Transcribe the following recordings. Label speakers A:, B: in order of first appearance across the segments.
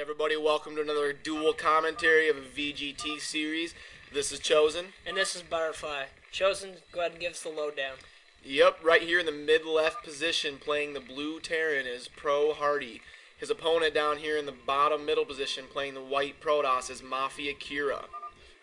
A: everybody, welcome to another dual commentary of a VGT series. This is Chosen.
B: And this is Butterfly. Chosen, go ahead and give us the lowdown.
A: Yep, right here in the mid-left position playing the blue Terran is HaRDy. His opponent down here in the bottom middle position playing the white Protoss is MaFia.KiRa.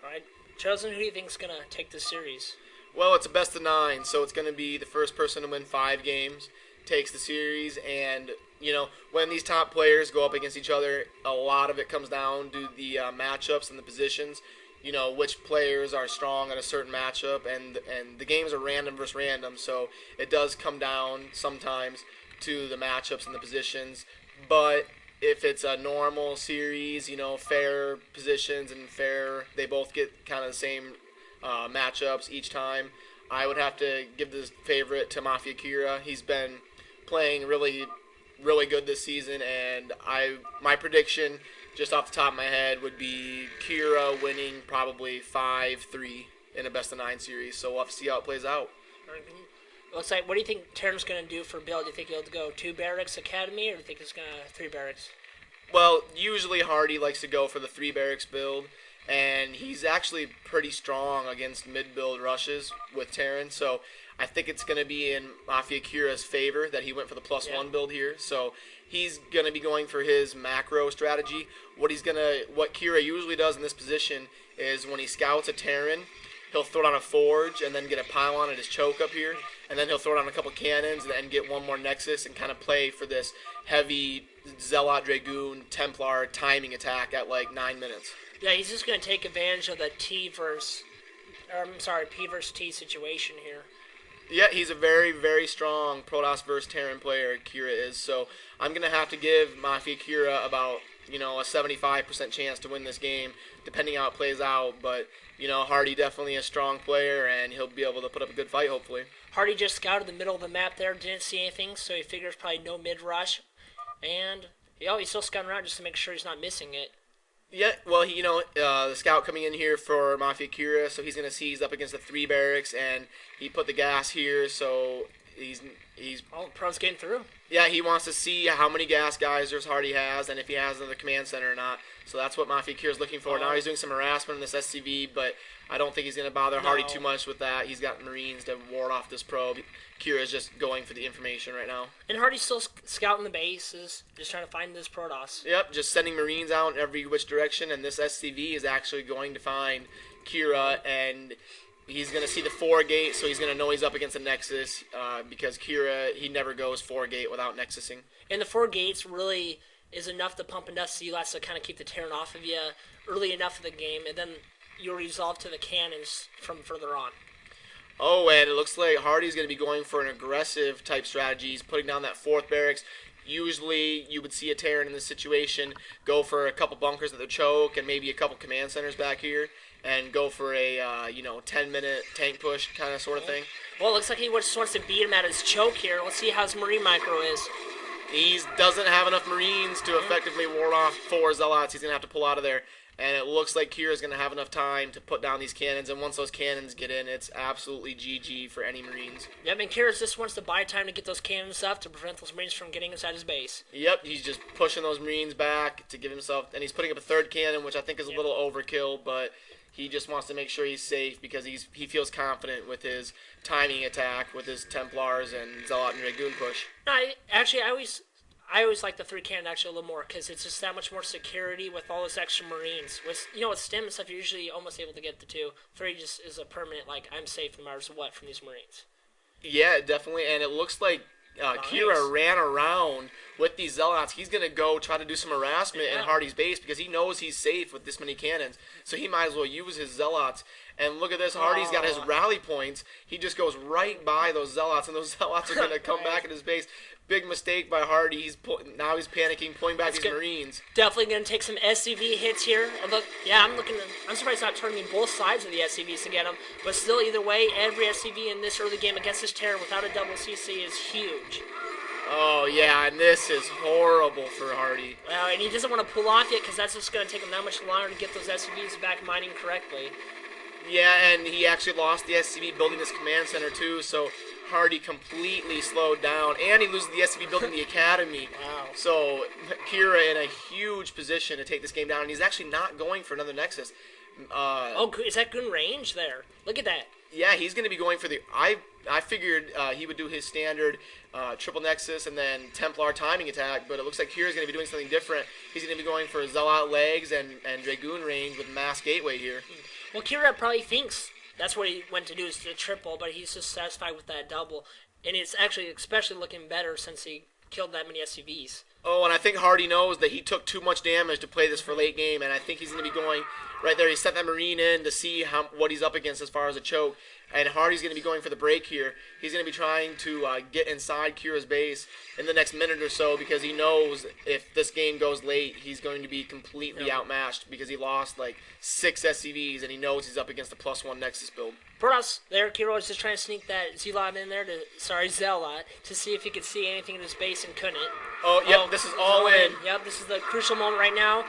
B: Alright, Chosen, who do you think is going to take this series?
A: Well, it's a best of 9, so it's going to be the first person to win 5 games takes the series, and you know, when these top players go up against each other, a lot of it comes down to the matchups and the positions. You know, which players are strong at a certain matchup, and the games are random versus random, so it does come down sometimes to the matchups and the positions. But if it's a normal series, you know, fair positions and fair, they both get kind of the same matchups each time, I would have to give this favorite to MaFia.KiRa. He's been playing really good this season, and my prediction, just off the top of my head, would be KiRa winning probably 5-3 in a best-of-9 series. So we'll have to see how it plays out.
B: Looks like, what do you think Terran's going to do for build? Do you think he'll go 2 barracks academy, or do you think he's going to 3 barracks?
A: Well, usually HaRDy likes to go for the 3 barracks build, and he's actually pretty strong against mid-build rushes with Terran, so I think it's going to be in MaFia.KiRa's favor that he went for the +1 build here. So he's going to be going for his macro strategy. What KiRa usually does in this position is when he scouts a Terran, he'll throw down a forge and then get a pylon at his choke up here, and then he'll throw down a couple cannons and get one more nexus and kind of play for this heavy Zealot Dragoon Templar timing attack at like 9 minutes.
B: Yeah, he's just going to take advantage of the P versus T situation here.
A: Yeah, he's a very, very strong Protoss versus Terran player, KiRa is. So I'm going to have to give MaFia.KiRa about, you know, a 75% chance to win this game, depending how it plays out. But, you know, HaRDy definitely a strong player, and he'll be able to put up a good fight, hopefully.
B: HaRDy just scouted the middle of the map there, didn't see anything, so he figures probably no mid-rush. And, he's still scouting around just to make sure he's not missing it.
A: Yeah, well, the scout coming in here for MaFia.KiRa, so he's going to see he's up against the 3 barracks, and he put the gas here, so he's
B: Pro's getting through.
A: Yeah, he wants to see how many gas geysers HaRDy has, and if he has another command center or not. So that's what MaFia.KiRa is looking for. Now he's doing some harassment in this SCV, but I don't think he's going to bother HaRDy too much with that. He's got Marines to ward off this probe. KiRa is just going for the information right now.
B: And HaRDy's still scouting the bases, just trying to find this Protoss.
A: Yep, just sending Marines out in every which direction, and this SCV is actually going to find KiRa, and he's going to see the 4-gate, so he's going to know he's up against a Nexus, because KiRa, he never goes 4-gate without Nexusing.
B: And the 4 gates really is enough to pump enough CLATs to kind of keep the Terran off of you early enough in the game, and then you'll resolve to the cannons from further on.
A: Oh, and it looks like HaRDy's going to be going for an aggressive type strategy. He's putting down that 4th barracks. Usually, you would see a Terran in this situation go for a couple bunkers at the choke and maybe a couple command centers back here and go for a 10-minute tank push kind of sort of thing.
B: Well, it looks like he just wants to beat him at his choke here. Let's see how his Marine micro is.
A: He doesn't have enough Marines to effectively ward off 4 Zealots. He's going to have to pull out of there. And it looks like KiRa's going to have enough time to put down these cannons. And once those cannons get in, it's absolutely GG for any Marines.
B: Yeah, I mean, KiRa just wants to buy time to get those cannons up to prevent those Marines from getting inside his base.
A: Yep, he's just pushing those Marines back to give himself... And he's putting up a 3rd cannon, which I think is a little overkill, but he just wants to make sure he's safe because he feels confident with his timing attack, with his Templars and Zealot and Dragoon push.
B: No, I always like the 3 cannon actually a little more because it's just that much more security with all those extra Marines. With stim and stuff, you're usually almost able to get the 2. 3 just is a permanent, like, I'm safe no matter what from these Marines.
A: Yeah, definitely, and it looks like KiRa ran around with these Zealots. He's going to go try to do some harassment in HaRDy's base because he knows he's safe with this many cannons. So he might as well use his Zealots. And look at this, HaRDy's got his rally points. He just goes right by those Zealots, and those Zealots are going to come back in his base. Big mistake by HaRDy. Now he's panicking, pulling back these Marines.
B: Definitely going to take some SCV hits here. And look, yeah, I'm surprised he's not turning both sides of the SCVs to get him. But still, either way, every SCV in this early game against this Terran without a double CC is huge.
A: Oh, yeah, and this is horrible for HaRDy.
B: And he doesn't want to pull off yet because that's just going to take him that much longer to get those SCVs back mining correctly.
A: Yeah, and he actually lost the SCV building this command center too, so HaRDy completely slowed down, and he loses the SCV build in the academy.
B: Wow.
A: So KiRa in a huge position to take this game down, and he's actually not going for another Nexus.
B: Oh, is that good range there? Look at that.
A: Yeah, he's going to be going for the... I figured he would do his standard triple Nexus and then Templar timing attack, but it looks like KiRa's going to be doing something different. He's going to be going for Zealot legs and Dragoon range with Mass Gateway here.
B: Well, KiRa probably thinks that's what he went to do, is the triple, but he's just satisfied with that double. And it's actually especially looking better since he killed that many SCVs.
A: Oh, and I think HaRDy knows that he took too much damage to play this for late game, and I think he's going to be going right there. He set that Marine in to see what he's up against as far as a choke, and HaRDy's going to be going for the break here. He's going to be trying to get inside KiRa's base in the next minute or so because he knows if this game goes late, he's going to be completely outmatched because he lost like 6 SCVs, and he knows he's up against a +1 Nexus build.
B: Protoss there, KiRa was just trying to sneak that Zealot in there Zealot, to see if he could see anything in his base and couldn't.
A: Oh, yep, this is all in.
B: Yep, this is the crucial moment right now.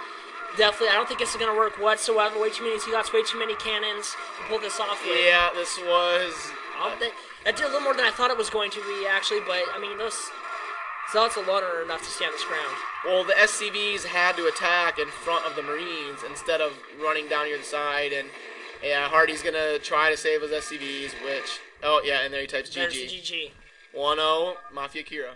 B: Definitely, I don't think this is going to work whatsoever. Way too many Zealots, way too many cannons to pull this off with.
A: Yeah, this was...
B: That did a little more than I thought it was going to be, actually, but, I mean, those Zealots alone are enough to stand this ground.
A: Well, the SCVs had to attack in front of the Marines instead of running down here the side, and yeah, HaRDy's going to try to save his SCVs, which... Oh, yeah, and there he types GG.
B: There's GG.
A: 1-0, MaFia.KiRa.